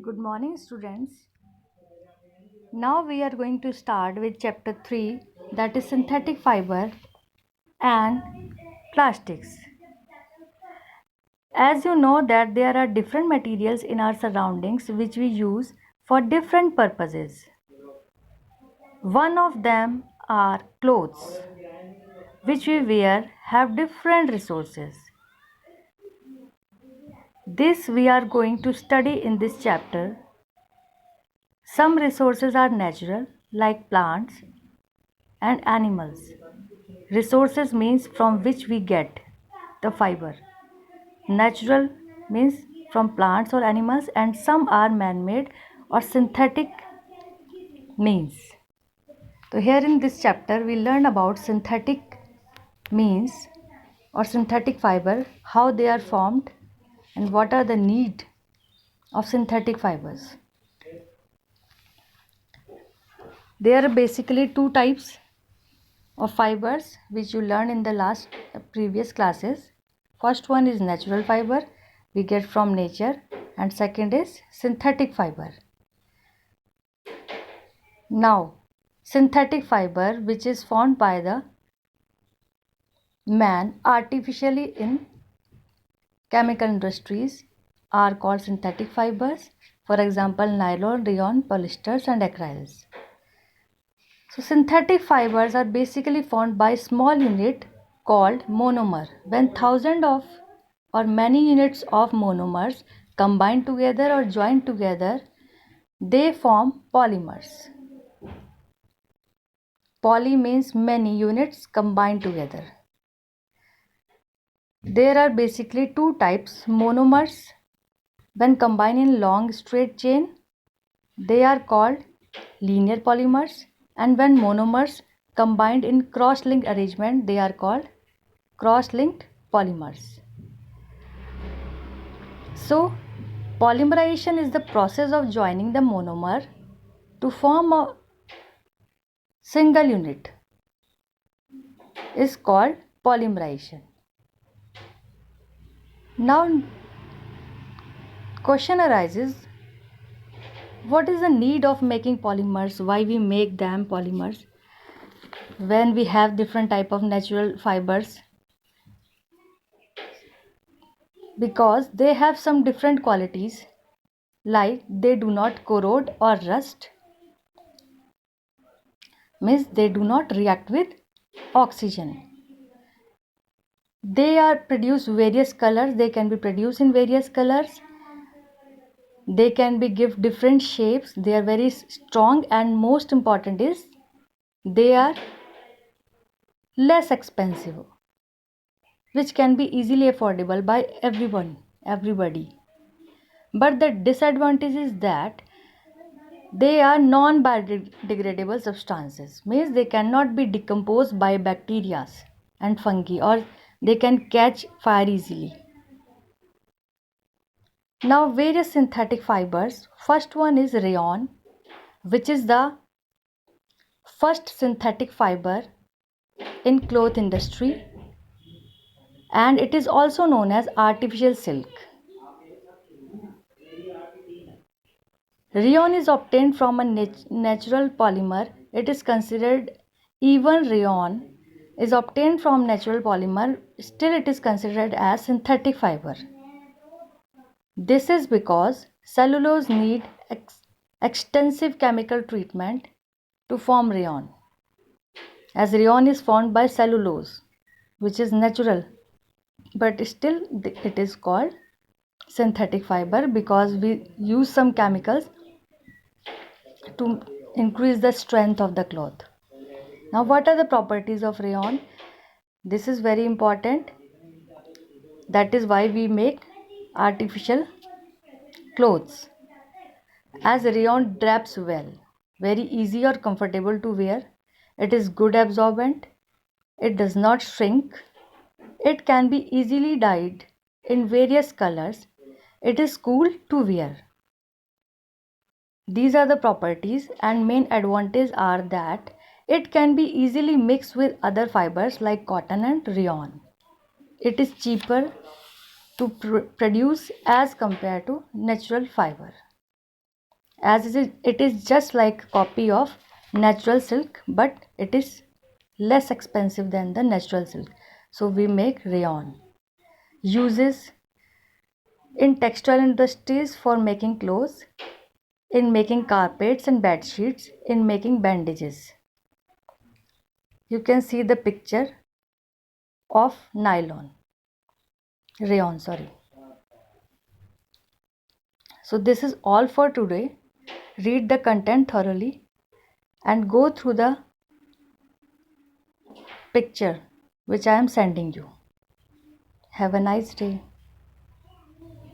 Good morning, students. Now we are going to start with chapter 3, that is synthetic fiber and plastics. As you know that there are different materials in our surroundings which we use for different purposes. One of them are clothes which we wear have different resources. This we are going to study in this chapter. Some resources are natural like plants and animals. Resources means from which we get the fiber. Natural means from plants or animals, and some are man-made or synthetic means. So here in this chapter we learn about synthetic means or synthetic fiber, how they are formed and what are the need of synthetic fibers. There are basically two types of fibers which you learned in the previous classes. First one is natural fiber we get from nature, and second is synthetic fiber. Now, synthetic fiber which is formed by the man artificially in chemical industries are called synthetic fibers. For example, nylon, rayon, polyesters and acryls. So synthetic fibers are basically formed by small unit called monomer. When thousands of or many units of monomers combine together or join together, they form polymers. Poly means many units combined together. There are basically two types. Monomers, when combined in long straight chain, they are called linear polymers, and when monomers combined in cross-linked arrangement, they are called cross-linked polymers. So, polymerization is the process of joining the monomer to form a single unit is called polymerization. Now, question arises, what is the need of making polymers? Why we make them polymers when we have different type of natural fibers? Because they have some different qualities, like they do not corrode or rust, means they do not react with oxygen. They are produce various colors, they can be produced in various colors, they can be give different shapes, they are very strong, and most important is they are less expensive, which can be easily affordable by everybody. But the disadvantage is that they are non-biodegradable substances, means they cannot be decomposed by bacteria and fungi, or they can catch fire easily. Now, various synthetic fibers. First one is rayon, which is the first synthetic fiber in cloth industry, and it is also known as artificial silk. Rayon is obtained from a natural polymer. It is considered, even rayon is obtained from natural polymer, still it is considered as synthetic fiber. This is because cellulose need extensive chemical treatment to form rayon, as rayon is formed by cellulose, which is natural, but still it is called synthetic fiber because we use some chemicals to increase the strength of the cloth. Now, what are the properties of rayon? This is very important. That is why we make artificial clothes. As rayon drapes well, very easy or comfortable to wear. It is good absorbent. It does not shrink. It can be easily dyed in various colors. It is cool to wear. These are the properties, and main advantages are that it can be easily mixed with other fibers like cotton and rayon. It is cheaper to produce as compared to natural fiber. as it is just like a copy of natural silk, but it is less expensive than the natural silk. So we make rayon. Uses in textile industries for making clothes, in making carpets and bed sheets, in making bandages. You can see the picture of rayon, sorry. So this is all for today. Read the content thoroughly and go through the picture which I am sending you. Have a nice day.